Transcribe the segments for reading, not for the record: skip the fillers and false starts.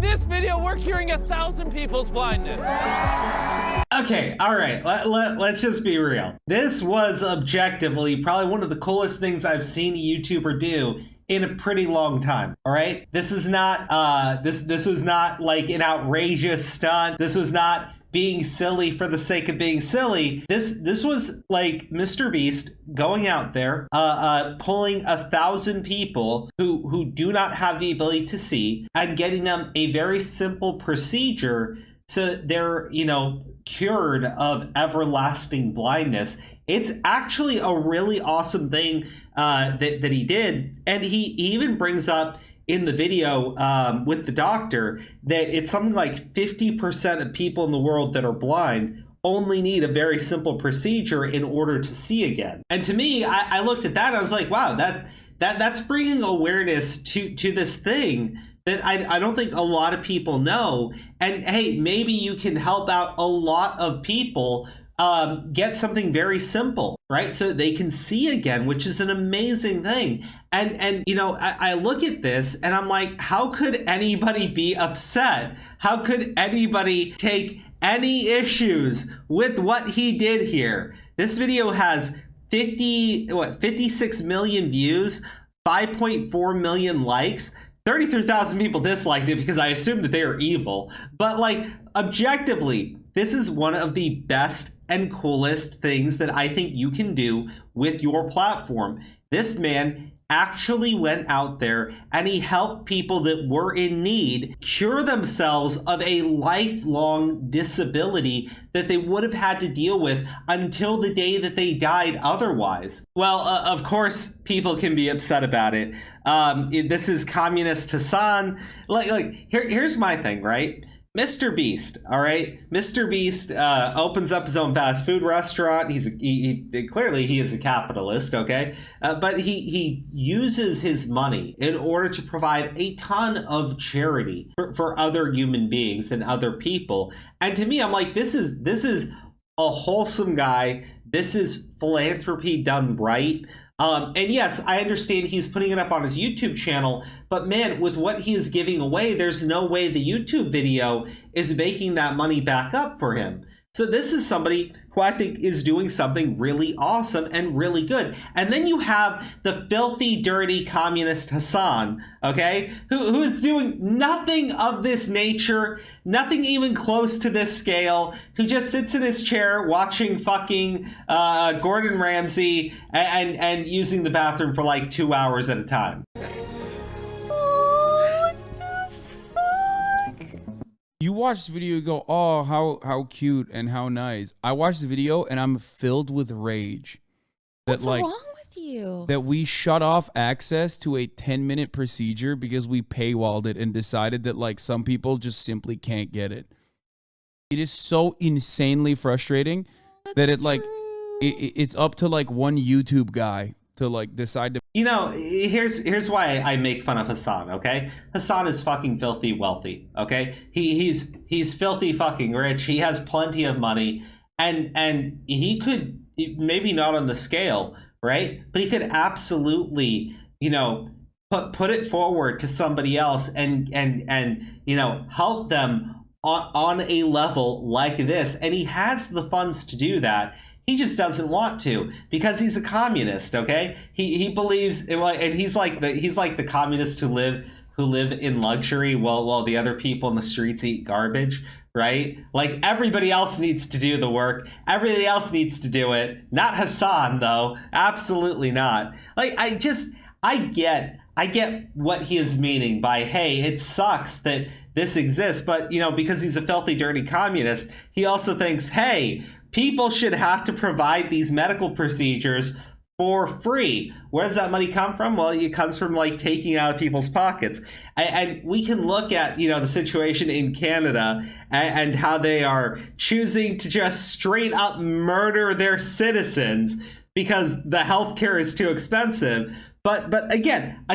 this video, we're curing 1,000 people's blindness. Okay, all right, let's just be real. This was objectively probably one of the coolest things I've seen a YouTuber do in a pretty long time, all right? This is not, this was not like an outrageous stunt. This was not being silly for the sake of being silly. This was like MrBeast going out there, pulling 1,000 people who do not have the ability to see and getting them a very simple procedure so they're, you know, cured of everlasting blindness. It's actually a really awesome thing that he did. And he even brings up in the video with the doctor that it's something like 50% of people in the world that are blind only need a very simple procedure in order to see again. And to me, I looked at that and I was like, wow, that's bringing awareness to this thing that I don't think a lot of people know. And hey, maybe you can help out a lot of people get something very simple, right? So they can see again, which is an amazing thing. And you know, I look at this and I'm like, how could anybody be upset? How could anybody take any issues with what he did here? This video has 56 million views, 5.4 million likes. 33,000 people disliked it because I assumed that they are evil. But like, objectively, this is one of the best and coolest things that I think you can do with your platform. This man actually went out there and he helped people that were in need cure themselves of a lifelong disability that they would have had to deal with until the day that they died otherwise. Well, of course, people can be upset about it. This is communist Hasan. Here's my thing, right? MrBeast, all right? MrBeast opens up his own fast food restaurant. Clearly he is a capitalist, okay? But he uses his money in order to provide a ton of charity for other human beings and other people. And to me, I'm like, this is a wholesome guy. This is philanthropy done right. And yes, I understand he's putting it up on his YouTube channel, but man, with what he is giving away, there's no way the YouTube video is making that money back up for him. So this is somebody who I think is doing something really awesome and really good. And then you have the filthy, dirty communist Hasan, okay, who is doing nothing of this nature, nothing even close to this scale, who just sits in his chair watching fucking Gordon Ramsay and using the bathroom for like 2 hours at a time. You watch the video, you go, oh, how cute and how nice. I watched the video and I'm filled with rage. What's wrong with you? That we shut off access to a 10-minute procedure because we paywalled it and decided that like some people just simply can't get it. It is so insanely frustrating that it's up to like one YouTube guy to like decide to. You know, here's why I make fun of Hasan, okay? Hasan is fucking filthy wealthy, okay? He's filthy fucking rich. He has plenty of money, and he could, maybe not on the scale, right? But he could absolutely, you know, put it forward to somebody else and you know, help them on a level like this. And he has the funds to do that. He just doesn't want to because he's a communist, okay? He believes, and he's like the communists who live in luxury while the other people in the streets eat garbage, right? Like everybody else needs to do the work. Everybody else needs to do it. Not Hasan though. Absolutely not. Like I get what he is meaning by, hey, it sucks that this exists, but you know, because he's a filthy, dirty communist, he also thinks, hey, people should have to provide these medical procedures for free. Where does that money come from? Well, it comes from like taking out of people's pockets. And we can look at, you know, the situation in Canada and how they are choosing to just straight up murder their citizens because the healthcare is too expensive. But again,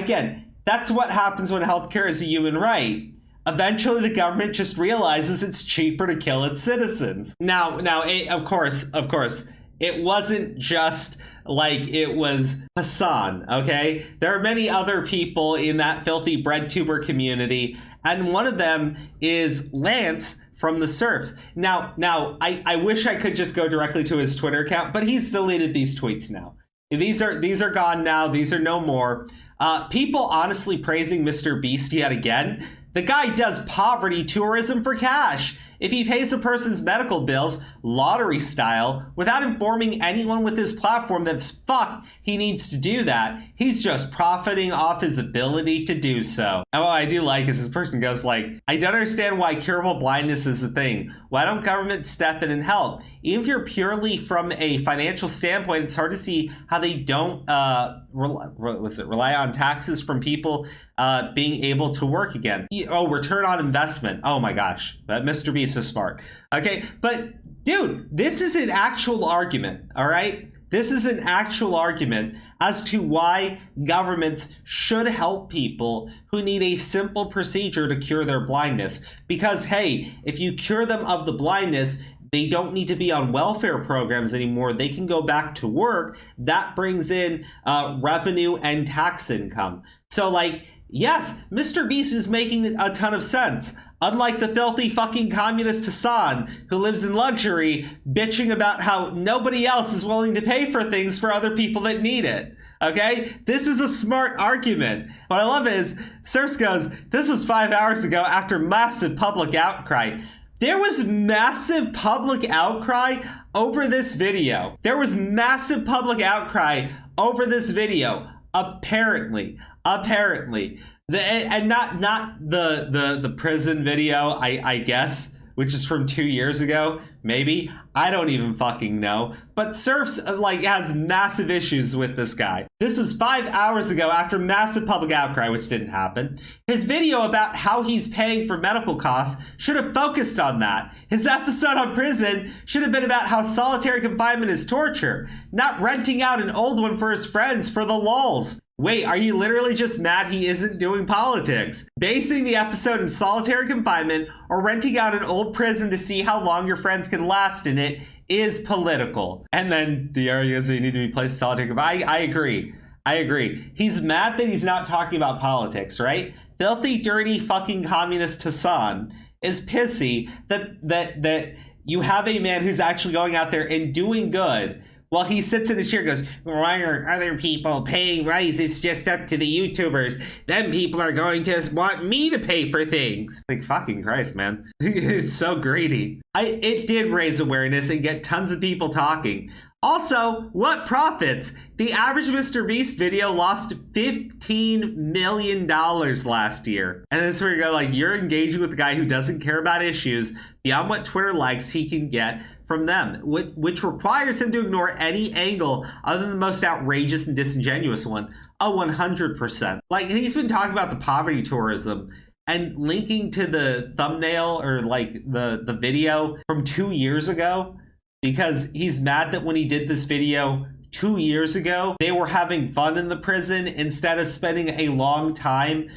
that's what happens when healthcare is a human right. Eventually, the government just realizes it's cheaper to kill its citizens. Now, of course, it wasn't just like it was Hasan, okay? There are many other people in that filthy bread tuber community, And one of them is Lance from TheSerfs. Now, I wish I could just go directly to his Twitter account, but he's deleted these tweets now. These are gone now. These are no more. People honestly praising MrBeast yet again. The guy does poverty tourism for cash. If he pays a person's medical bills, lottery style, without informing anyone with his platform that's fucked, he needs to do that. He's just profiting off his ability to do so. And what I do like is this person goes like, I don't understand why curable blindness is a thing. Why don't governments step in and help? Even if you're purely from a financial standpoint, it's hard to see how they don't rely on taxes from people being able to work again. Oh, return on investment. Oh my gosh, that MrBeast is smart. Okay, but dude, this is an actual argument, all right? This is an actual argument as to why governments should help people who need a simple procedure to cure their blindness. Because, hey, if you cure them of the blindness, they don't need to be on welfare programs anymore. They can go back to work. That brings in revenue and tax income. So, like, yes, MrBeast is making a ton of sense. Unlike the filthy fucking communist Hasan, who lives in luxury, bitching about how nobody else is willing to pay for things for other people that need it. Okay? This is a smart argument. What I love is, TheSerfs goes, this was 5 hours ago after massive public outcry. There was massive public outcry over this video. There was massive public outcry over this video. Apparently. And not the prison video, I guess, which is from 2 years ago, maybe. I don't even fucking know. But TheSerfs, like, has massive issues with this guy. This was 5 hours ago after massive public outcry, which didn't happen. His video about how he's paying for medical costs should have focused on that. His episode on prison should have been about how solitary confinement is torture, not renting out an old one for his friends for the lulz. Wait, are you literally just mad he isn't doing politics? Basing the episode in solitary confinement or renting out an old prison to see how long your friends can last in it is political. And then Diario goes, you need to be placed in solitary confinement. I agree. He's mad that he's not talking about politics, right? Filthy, dirty, fucking communist Hasan is pissy that you have a man who's actually going out there and doing good, while he sits in his chair and goes, why aren't other people paying rights? It's just up to the YouTubers. Then people are going to want me to pay for things. Like, fucking Christ, man. It's so greedy. It did raise awareness and get tons of people talking. Also, what profits? The average MrBeast video lost $15 million last year. And this is where you go, like, you're engaging with a guy who doesn't care about issues beyond what Twitter likes he can get from them, which requires him to ignore any angle other than the most outrageous and disingenuous one. 100%. Like, he's been talking about the poverty tourism and linking to the thumbnail or like the video from 2 years ago, because he's mad that when he did this video 2 years ago, they were having fun in the prison instead of spending a long time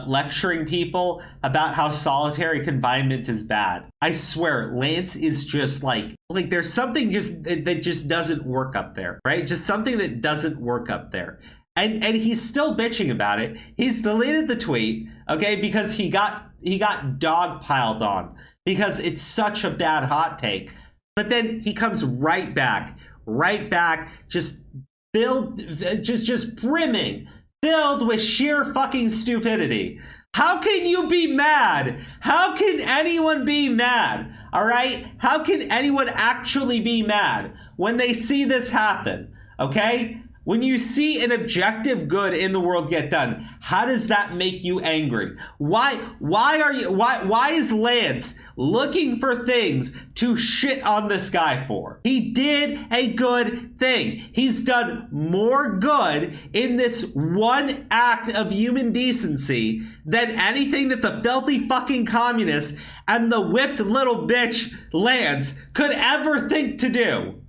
lecturing people about how solitary confinement is bad. I swear, Lance is just like there's something just that just doesn't work up there, right? Just something that doesn't work up there. And he's still bitching about it. He's deleted the tweet, okay, because he got dogpiled on because it's such a bad hot take. But then he comes right back, just brimming, filled with sheer fucking stupidity. How can you be mad? How can anyone be mad? All right? How can anyone actually be mad when they see this happen? Okay? When you see an objective good in the world get done, how does that make you angry? Why is Lance looking for things to shit on this guy for? He did a good thing. He's done more good in this one act of human decency than anything that the filthy fucking communists and the whipped little bitch Lance could ever think to do.